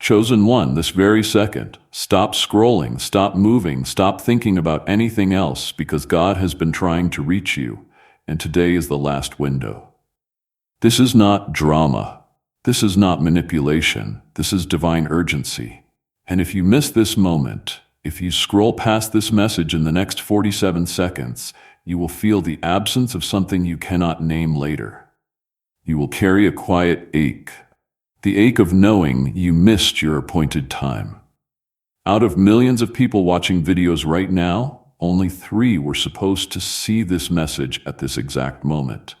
Chosen one, this very second. Stop scrolling, stop moving, stop thinking about anything else because God has been trying to reach you, and today is the last window. This is not drama. This is not manipulation. This is divine urgency. And if you miss this moment, if you scroll past this message in the next 47 seconds, you will feel the absence of something you cannot name later. You will carry a quiet ache, the ache of knowing you missed your appointed time. Out of millions of people watching videos right now, only 3 were supposed to see this message at this exact moment.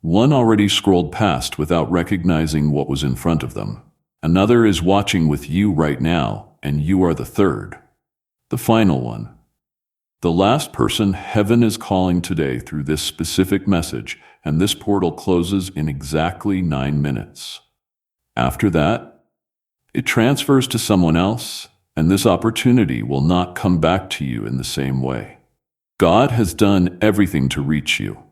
1 already scrolled past without recognizing what was in front of them. Another is watching with you right now, and you are the 3rd. The final one. The last person heaven is calling today through this specific message, and this portal closes in exactly 9 minutes. After that, it transfers to someone else, and this opportunity will not come back to you in the same way. God has done everything to reach you.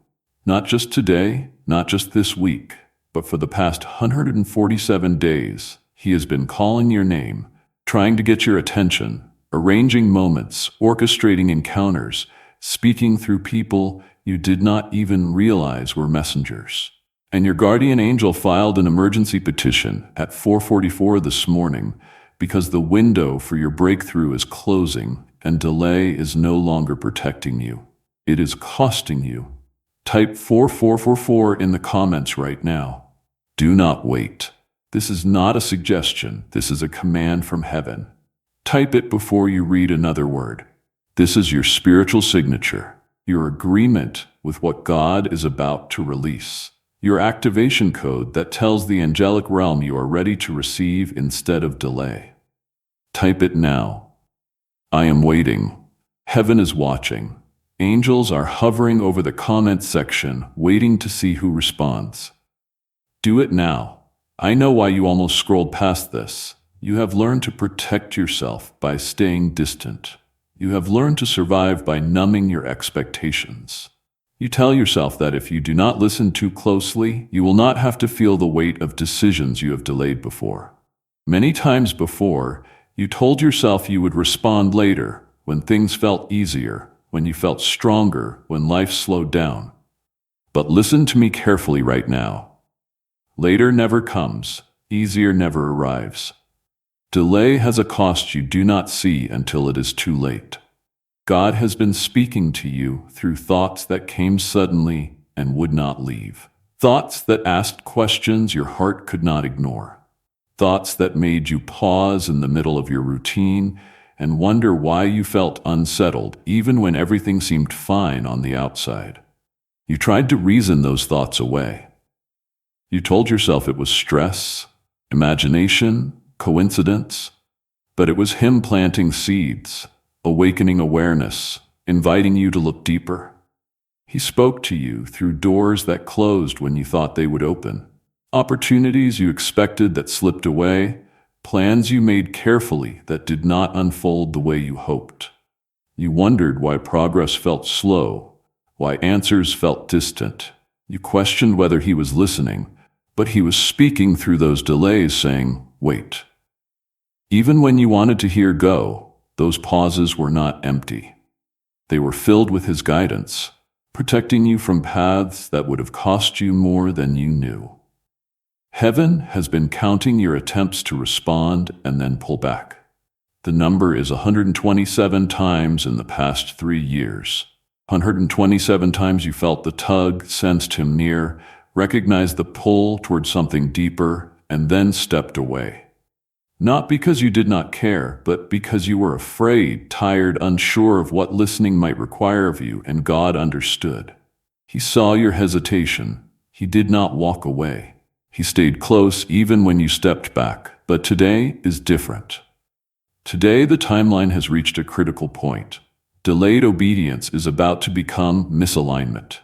Not just today, not just this week, but for the past 147 days, He has been calling your name, trying to get your attention, arranging moments, orchestrating encounters, speaking through people you did not even realize were messengers. And your guardian angel filed an emergency petition at 4:44 this morning because the window for your breakthrough is closing and delay is no longer protecting you. It is costing you. Type 4444 in the comments right now. Do not wait. This is not a suggestion. This is a command from heaven. Type it before you read another word. This is your spiritual signature, your agreement with what God is about to release, your activation code that tells the angelic realm you are ready to receive instead of delay. Type it now. I am waiting. Heaven is watching. Angels are hovering over the comment section, waiting to see who responds. Do it now. I know why you almost scrolled past this. You have learned to protect yourself by staying distant. You have learned to survive by numbing your expectations. You tell yourself that if you do not listen too closely, you will not have to feel the weight of decisions you have delayed before. Many times before, you told yourself you would respond later, when things felt easier, when you felt stronger, when life slowed down. But listen to me carefully right now. Later never comes. Easier never arrives. Delay has a cost you do not see until it is too late. God has been speaking to you through thoughts that came suddenly and would not leave. Thoughts that asked questions your heart could not ignore. Thoughts that made you pause in the middle of your routine and wonder why you felt unsettled even when everything seemed fine on the outside. You tried to reason those thoughts away. You told yourself it was stress, imagination, coincidence, but it was Him planting seeds, awakening awareness, inviting you to look deeper. He spoke to you through doors that closed when you thought they would open, opportunities you expected that slipped away, plans you made carefully that did not unfold the way you hoped. You wondered why progress felt slow, why answers felt distant. You questioned whether He was listening, but He was speaking through those delays, saying, wait. Even when you wanted to hear go, those pauses were not empty. They were filled with His guidance, protecting you from paths that would have cost you more than you knew. Heaven has been counting your attempts to respond and then pull back. The number is 127 times in the past 3 years. 127 times you felt the tug, sensed Him near, recognized the pull toward something deeper, and then stepped away. Not because you did not care, but because you were afraid, tired, unsure of what listening might require of you, and God understood. He saw your hesitation. He did not walk away. He stayed close even when you stepped back. But today is different. Today the timeline has reached a critical point. Delayed obedience is about to become misalignment.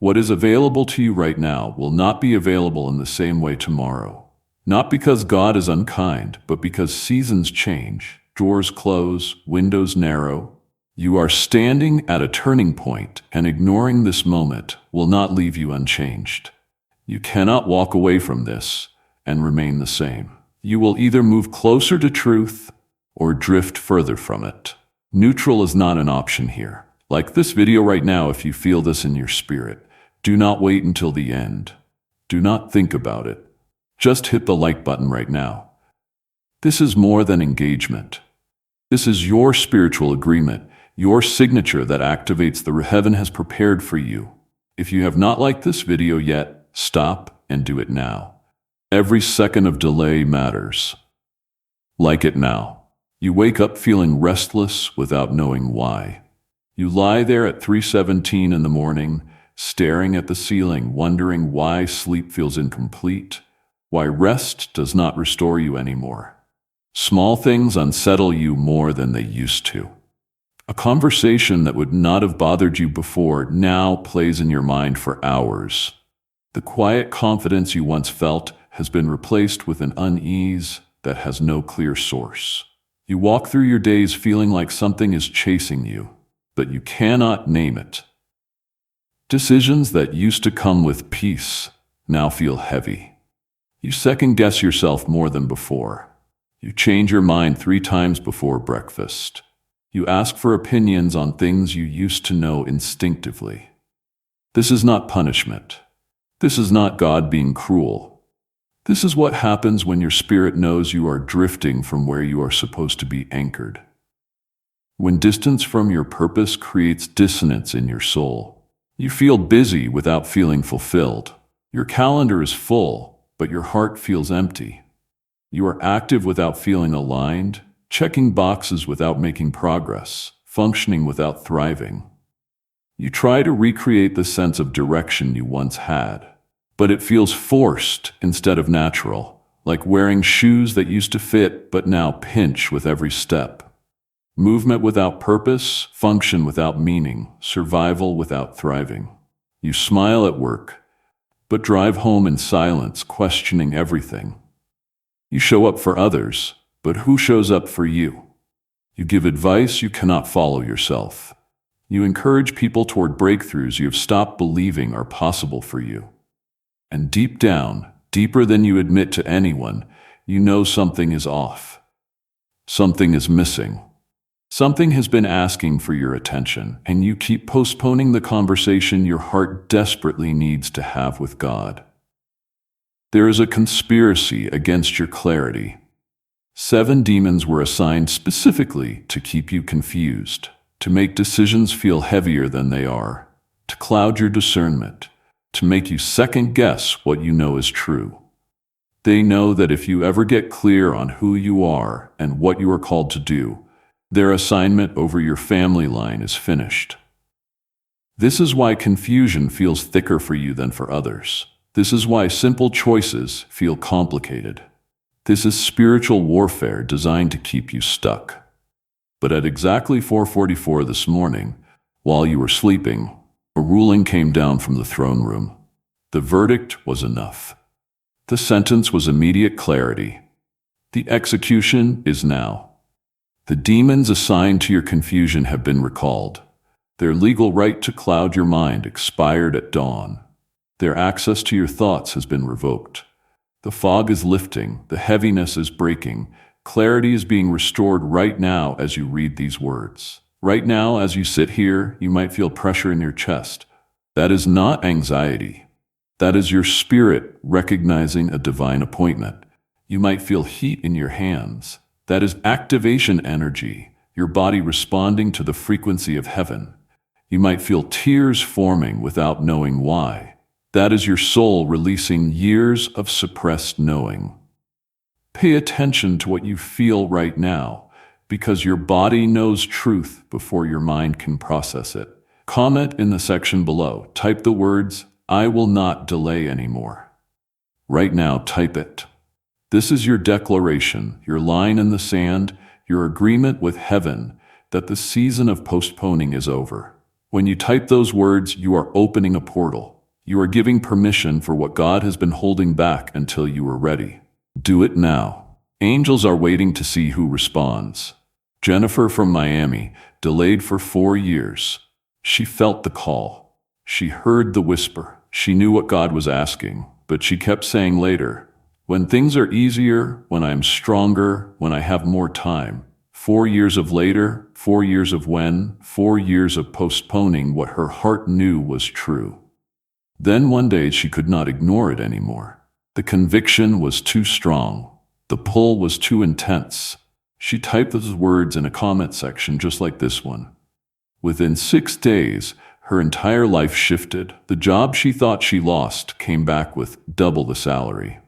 What is available to you right now will not be available in the same way tomorrow. Not because God is unkind, but because seasons change, doors close, windows narrow. You are standing at a turning point, and ignoring this moment will not leave you unchanged. You cannot walk away from this and remain the same. You will either move closer to truth or drift further from it. Neutral is not an option here. Like this video right now, if you feel this in your spirit, do not wait until the end. Do not think about it. Just hit the like button right now. This is more than engagement. This is your spiritual agreement, your signature that activates the heaven has prepared for you. If you have not liked this video yet, stop and do it now. Every second of delay matters. Like it now. You wake up feeling restless without knowing why. You lie there at 3:17 in the morning, staring at the ceiling, wondering why sleep feels incomplete, why rest does not restore you anymore. Small things unsettle you more than they used to. A conversation that would not have bothered you before now plays in your mind for hours. The quiet confidence you once felt has been replaced with an unease that has no clear source. You walk through your days feeling like something is chasing you, but you cannot name it. Decisions that used to come with peace now feel heavy. You second-guess yourself more than before. You change your mind 3 times before breakfast. You ask for opinions on things you used to know instinctively. This is not punishment. This is not God being cruel. This is what happens when your spirit knows you are drifting from where you are supposed to be anchored. When distance from your purpose creates dissonance in your soul, you feel busy without feeling fulfilled. Your calendar is full, but your heart feels empty. You are active without feeling aligned, checking boxes without making progress, functioning without thriving. You try to recreate the sense of direction you once had, but it feels forced instead of natural, like wearing shoes that used to fit but now pinch with every step. Movement without purpose, function without meaning, survival without thriving. You smile at work, but drive home in silence, questioning everything. You show up for others, but who shows up for you? You give advice you cannot follow yourself. You encourage people toward breakthroughs you have stopped believing are possible for you. And deep down, deeper than you admit to anyone, you know something is off. Something is missing. Something has been asking for your attention, and you keep postponing the conversation your heart desperately needs to have with God. There is a conspiracy against your clarity. 7 demons were assigned specifically to keep you confused, to make decisions feel heavier than they are, to cloud your discernment, to make you second-guess what you know is true. They know that if you ever get clear on who you are and what you are called to do, their assignment over your family line is finished. This is why confusion feels thicker for you than for others. This is why simple choices feel complicated. This is spiritual warfare designed to keep you stuck. But at exactly 4:44 this morning, while you were sleeping, a ruling came down from the throne room. The verdict was enough. The sentence was immediate clarity. The execution is now. The demons assigned to your confusion have been recalled. Their legal right to cloud your mind expired at dawn. Their access to your thoughts has been revoked. The fog is lifting, the heaviness is breaking, clarity is being restored right now as you read these words. Right now, as you sit here, you might feel pressure in your chest. That is not anxiety. That is your spirit recognizing a divine appointment. You might feel heat in your hands. That is activation energy, your body responding to the frequency of heaven. You might feel tears forming without knowing why. That is your soul releasing years of suppressed knowing. Pay attention to what you feel right now, because your body knows truth before your mind can process it. Comment in the section below. Type the words, "I will not delay anymore." Right now, type it. This is your declaration, your line in the sand, your agreement with heaven that the season of postponing is over. When you type those words, you are opening a portal. You are giving permission for what God has been holding back until you are ready. Do it now. Angels are waiting to see who responds. Jennifer from Miami delayed for 4 years. She felt the call. She heard the whisper. She knew what God was asking, but she kept saying later, When things are easier, when I am stronger, when I have more time. 4 years of later, 4 years of when, 4 years of postponing what her heart knew was true. Then one day she could not ignore it anymore. The conviction was too strong. The pull was too intense. She typed those words in a comment section just like this one. Within 6 days, her entire life shifted. The job she thought she lost came back with double the salary.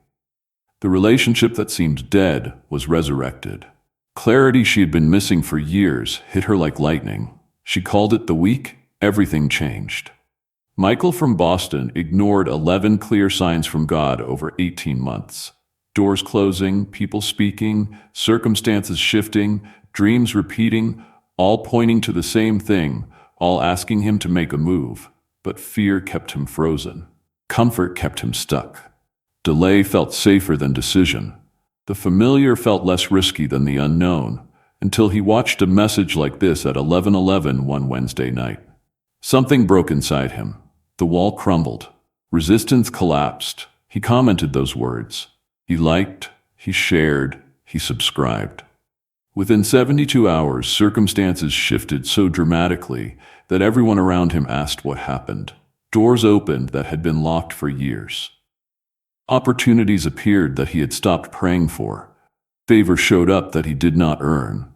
The relationship that seemed dead was resurrected. Clarity she had been missing for years hit her like lightning. She called it the week everything changed. Michael from Boston ignored 11 clear signs from God over 18 months. Doors closing, people speaking, circumstances shifting, dreams repeating, all pointing to the same thing, all asking him to make a move. But fear kept him frozen. Comfort kept him stuck. Delay felt safer than decision. The familiar felt less risky than the unknown, until he watched a message like this at 11:11 one Wednesday night. Something broke inside him. The wall crumbled. Resistance collapsed. He commented those words. He liked, he shared, he subscribed. Within 72 hours, circumstances shifted so dramatically that everyone around him asked what happened. Doors opened that had been locked for years. Opportunities appeared that he had stopped praying for. Favor showed up that he did not earn.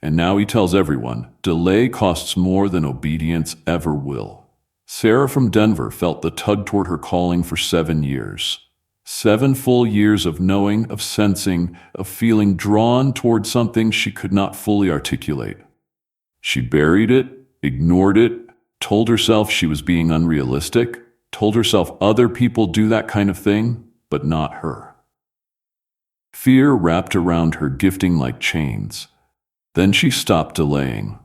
And now he tells everyone, delay costs more than obedience ever will. Sarah from Denver felt the tug toward her calling for 7 years. 7 full years of knowing, of sensing, of feeling drawn toward something she could not fully articulate. She buried it, ignored it, told herself she was being unrealistic, told herself other people do that kind of thing, but not her. Fear wrapped around her gifting like chains. Then she stopped delaying.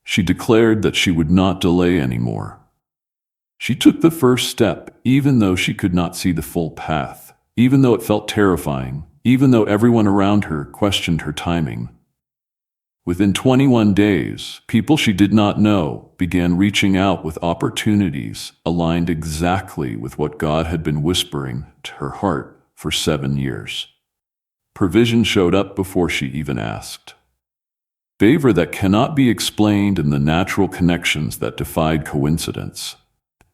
She declared that she would not delay anymore. She took the first step, even though she could not see the full path, even though it felt terrifying, even though everyone around her questioned her timing. Within 21 days, people she did not know began reaching out with opportunities aligned exactly with what God had been whispering to her heart for 7 years. Provision showed up before she even asked. Favor that cannot be explained in the natural connections that defied coincidence.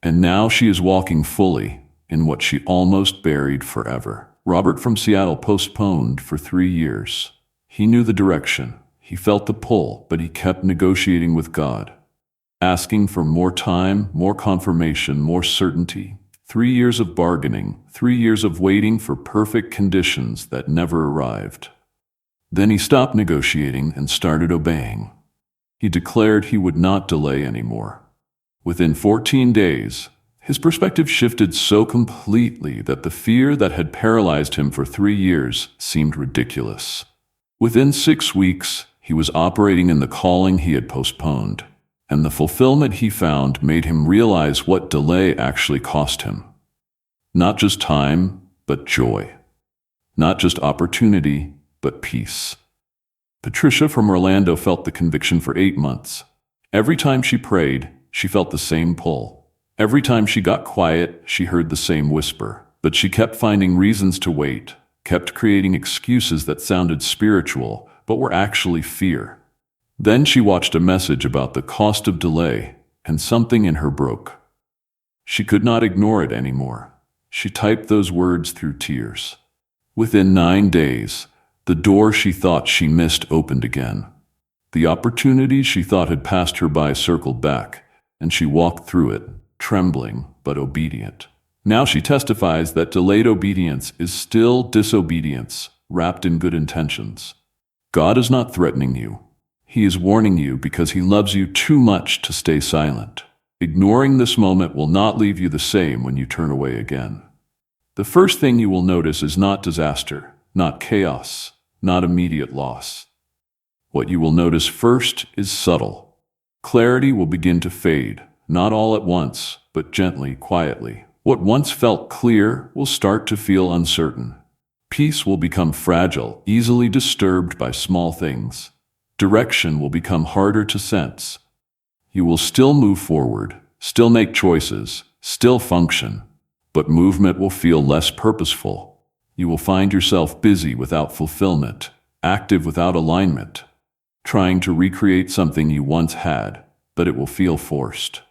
And now she is walking fully in what she almost buried forever. Robert from Seattle postponed for 3 years. He knew the direction. He felt the pull, but he kept negotiating with God, asking for more time, more confirmation, more certainty. 3 years of bargaining, 3 years of waiting for perfect conditions that never arrived. Then he stopped negotiating and started obeying. He declared he would not delay anymore. Within 14 days, his perspective shifted so completely that the fear that had paralyzed him for 3 years seemed ridiculous. Within 6 weeks, he was operating in the calling he had postponed, and the fulfillment he found made him realize what delay actually cost him. Not just time, but joy. Not just opportunity, but peace. Patricia from Orlando felt the conviction for 8 months. Every time she prayed, she felt the same pull. Every time she got quiet, she heard the same whisper. But she kept finding reasons to wait, kept creating excuses that sounded spiritual, but were actually fear. Then she watched a message about the cost of delay, and something in her broke. She could not ignore it anymore. She typed those words through tears. Within 9 days, the door she thought she missed opened again. The opportunities she thought had passed her by circled back, and she walked through it, trembling but obedient. Now she testifies that delayed obedience is still disobedience, wrapped in good intentions. God is not threatening you. He is warning you because he loves you too much to stay silent. Ignoring this moment will not leave you the same when you turn away again. The first thing you will notice is not disaster, not chaos, not immediate loss. What you will notice first is subtle. Clarity will begin to fade, not all at once, but gently, quietly. What once felt clear will start to feel uncertain. Peace will become fragile, easily disturbed by small things. Direction will become harder to sense. You will still move forward, still make choices, still function, but movement will feel less purposeful. You will find yourself busy without fulfillment, active without alignment, trying to recreate something you once had, but it will feel forced.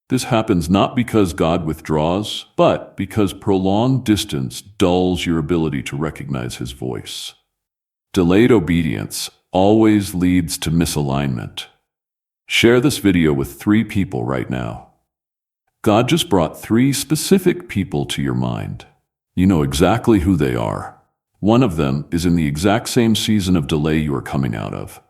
This happens not because God withdraws, but because prolonged distance dulls your ability to recognize His voice. Delayed obedience always leads to misalignment. Share this video with 3 people right now. God just brought 3 specific people to your mind. You know exactly who they are. One of them is in the exact same season of delay you are coming out of.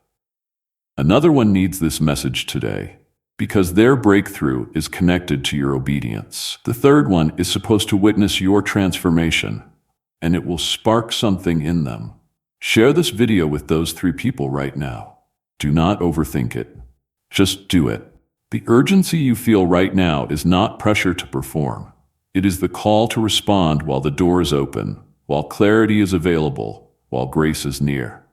Another one needs this message today, because their breakthrough is connected to your obedience. The third one is supposed to witness your transformation, and it will spark something in them. Share this video with those 3 people right now. Do not overthink it. Just do it. The urgency you feel right now is not pressure to perform. It is the call to respond while the door is open, while clarity is available, while grace is near.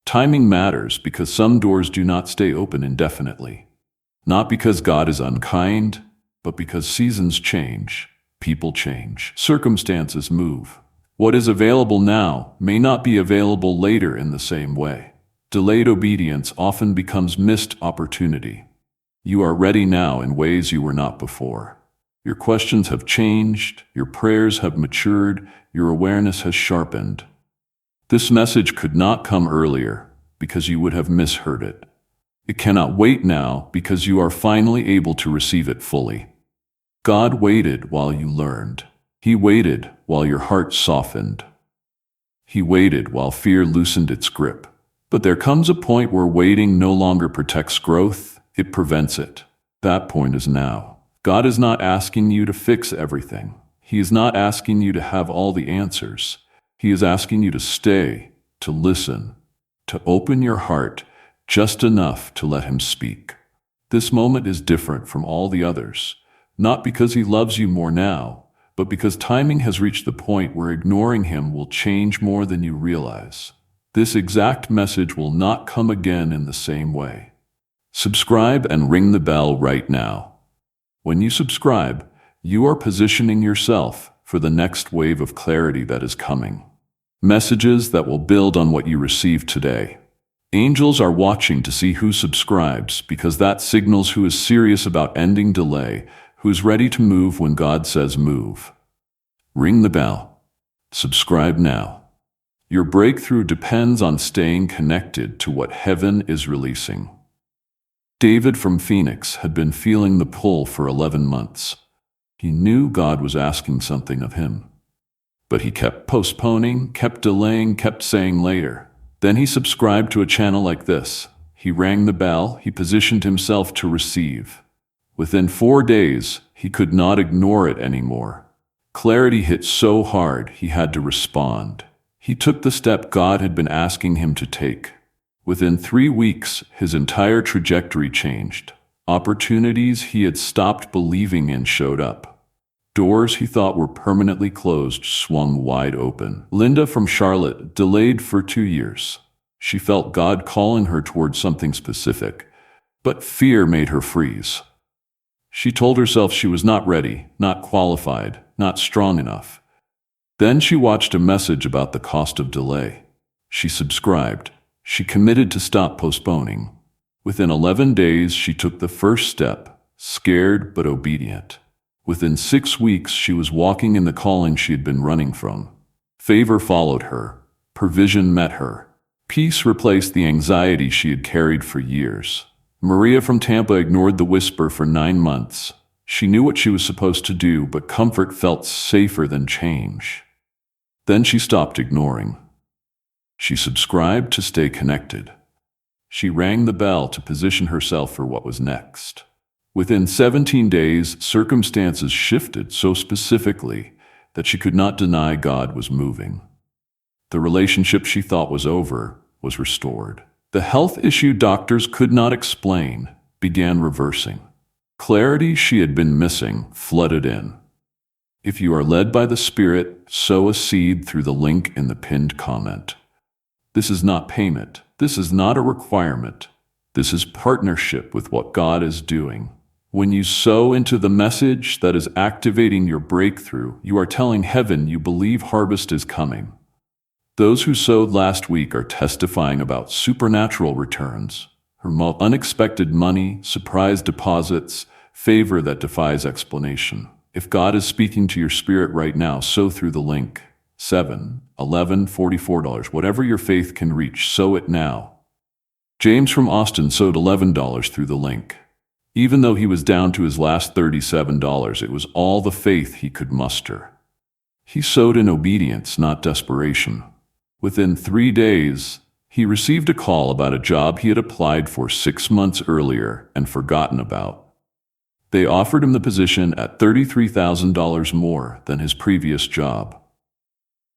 Timing matters because some doors do not stay open indefinitely. Not because God is unkind, but because seasons change, people change, circumstances move. What is available now may not be available later in the same way. Delayed obedience often becomes missed opportunity. You are ready now in ways you were not before. Your questions have changed, your prayers have matured, your awareness has sharpened. This message could not come earlier because you would have misheard it. It cannot wait now because you are finally able to receive it fully. God waited while you learned. He waited while your heart softened. He waited while fear loosened its grip. But there comes a point where waiting no longer protects growth, it prevents it. That point is now. God is not asking you to fix everything. He is not asking you to have all the answers. He is asking you to stay, to listen, to open your heart just enough to let Him speak. This moment is different from all the others, not because He loves you more now, but because timing has reached the point where ignoring Him will change more than you realize. This exact message will not come again in the same way. Subscribe and ring the bell right now. When you subscribe, you are positioning yourself for the next wave of clarity that is coming. Messages that will build on what you received today. Angels are watching to see who subscribes because that signals who is serious about ending delay, who is ready to move when God says move. Ring the bell. Subscribe now. Your breakthrough depends on staying connected to what heaven is releasing. David from Phoenix had been feeling the pull for 11 months. He knew God was asking something of him. But he kept postponing, kept delaying, kept saying later. Then he subscribed to a channel like this. He rang the bell, he positioned himself to receive. Within 4 days, he could not ignore it anymore. Clarity hit so hard, he had to respond. He took the step God had been asking him to take. Within 3 weeks, his entire trajectory changed. Opportunities he had stopped believing in showed up. Doors he thought were permanently closed swung wide open. Linda from Charlotte delayed for 2 years. She felt God calling her towards something specific, but fear made her freeze. She told herself she was not ready, not qualified, not strong enough. Then she watched a message about the cost of delay. She subscribed. She committed to stop postponing. Within 11 days, she took the first step, scared but obedient. Within 6 weeks, she was walking in the calling she had been running from. Favor followed her. Provision met her. Peace replaced the anxiety she had carried for years. Maria from Tampa ignored the whisper for 9 months. She knew what she was supposed to do, but comfort felt safer than change. Then she stopped ignoring. She subscribed to stay connected. She rang the bell to position herself for what was next. Within 17 days, circumstances shifted so specifically that she could not deny God was moving. The relationship she thought was over was restored. The health issue doctors could not explain began reversing. Clarity she had been missing flooded in. If you are led by the Spirit, sow a seed through the link in the pinned comment. This is not payment. This is not a requirement. This is partnership with what God is doing. When you sow into the message that is activating your breakthrough, you are telling heaven you believe harvest is coming. Those who sowed last week are testifying about supernatural returns, unexpected money, surprise deposits, favor that defies explanation. If God is speaking to your spirit right now, sow through the link. $7-11-44. Whatever your faith can reach, sow it now. James from Austin sowed $11 through the link. Even though he was down to his last $37, it was all the faith he could muster. He sowed in obedience, not desperation. Within 3 days, he received a call about a job he had applied for 6 months earlier and forgotten about. They offered him the position at $33,000 more than his previous job.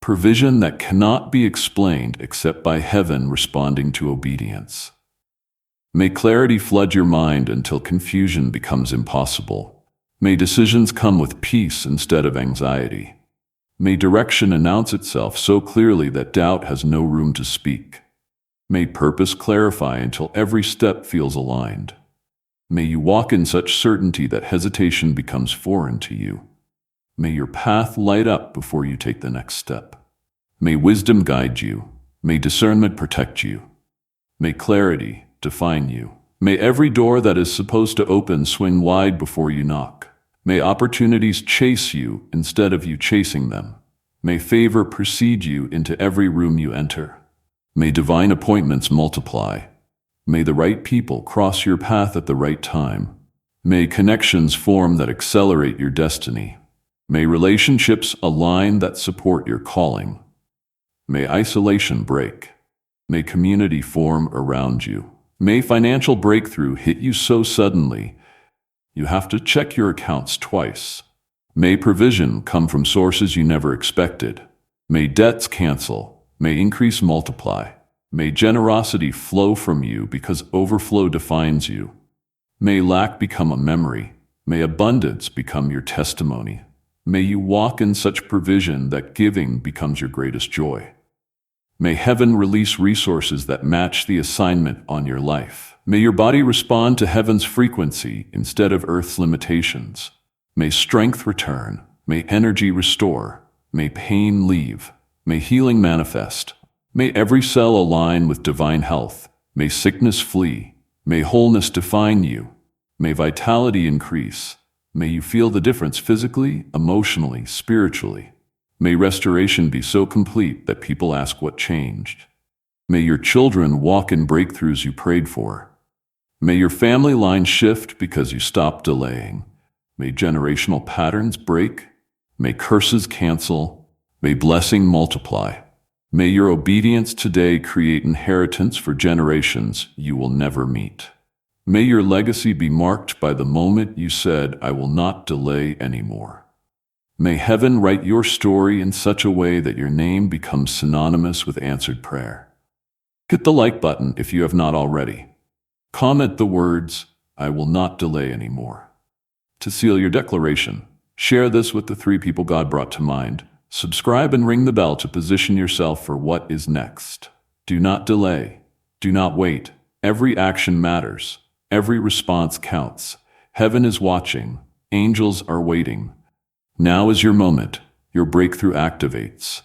Provision that cannot be explained except by heaven responding to obedience. May clarity flood your mind until confusion becomes impossible. May decisions come with peace instead of anxiety. May direction announce itself so clearly that doubt has no room to speak. May purpose clarify until every step feels aligned. May you walk in such certainty that hesitation becomes foreign to you. May your path light up before you take the next step. May wisdom guide you. May discernment protect you. May clarity define you. May every door that is supposed to open swing wide before you knock. May opportunities chase you instead of you chasing them. May favor precede you into every room you enter. May divine appointments multiply. May the right people cross your path at the right time. May connections form that accelerate your destiny. May relationships align that support your calling. May isolation break. May community form around you. May financial breakthrough hit you so suddenly you have to check your accounts twice. May provision come from sources you never expected. May debts cancel. May increase multiply. May generosity flow from you because overflow defines you. May lack become a memory. May abundance become your testimony. May you walk in such provision that giving becomes your greatest joy. May heaven release resources that match the assignment on your life. May your body respond to heaven's frequency instead of earth's limitations. May strength return. May energy restore. May pain leave. May healing manifest. May every cell align with divine health. May sickness flee. May wholeness define you. May vitality increase. May you feel the difference physically, emotionally, spiritually. May restoration be so complete that people ask what changed. May your children walk in breakthroughs you prayed for. May your family line shift because you stopped delaying. May generational patterns break. May curses cancel. May blessing multiply. May your obedience today create inheritance for generations you will never meet. May your legacy be marked by the moment you said, "I will not delay anymore." May heaven write your story in such a way that your name becomes synonymous with answered prayer. Hit the like button if you have not already. Comment the words, "I will not delay anymore." To seal your declaration, share this with the 3 people God brought to mind. Subscribe and ring the bell to position yourself for what is next. Do not delay. Do not wait. Every action matters. Every response counts. Heaven is watching. Angels are waiting. Now is your moment. Your breakthrough activates.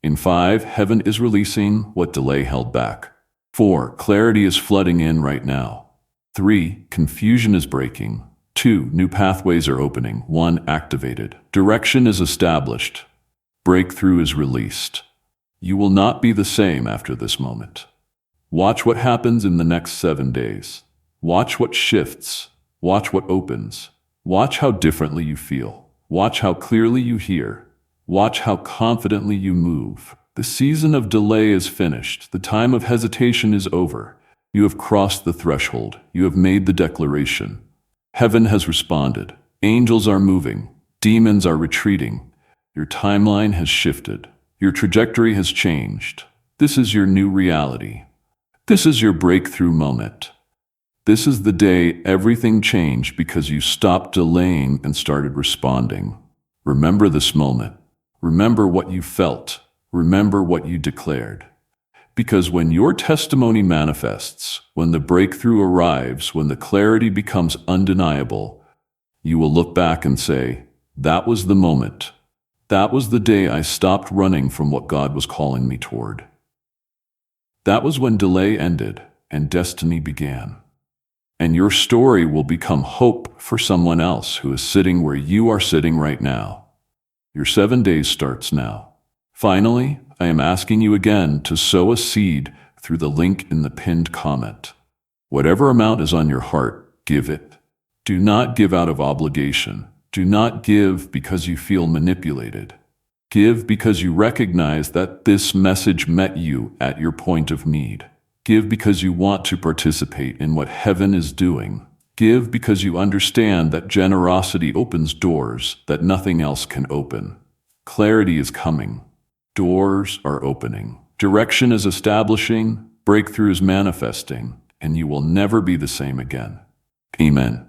In 5, heaven is releasing what delay held back. 4, clarity is flooding in right now. 3, confusion is breaking. 2, new pathways are opening. 1, activated. Direction is established. Breakthrough is released. You will not be the same after this moment. Watch what happens in the next 7 days. Watch what shifts. Watch what opens. Watch how differently you feel. Watch how clearly you hear. Watch how confidently you move. The season of delay is finished. The time of hesitation is over. You have crossed the threshold. You have made the declaration. Heaven has responded. Angels are moving. Demons are retreating. Your timeline has shifted. Your trajectory has changed. This is your new reality. This is your breakthrough moment. This is the day everything changed because you stopped delaying and started responding. Remember this moment. Remember what you felt. Remember what you declared. Because when your testimony manifests, when the breakthrough arrives, when the clarity becomes undeniable, you will look back and say, "That was the moment. That was the day I stopped running from what God was calling me toward. That was when delay ended and destiny began. And your story will become hope for someone else who is sitting where you are sitting right now. Your 7 days starts now. Finally, I am asking you again to sow a seed through the link in the pinned comment. Whatever amount is on your heart, give it. Do not give out of obligation. Do not give because you feel manipulated. Give because you recognize that this message met you at your point of need. Give because you want to participate in what heaven is doing. Give because you understand that generosity opens doors that nothing else can open. Clarity is coming. Doors are opening. Direction is establishing. Breakthrough is manifesting. And you will never be the same again. Amen.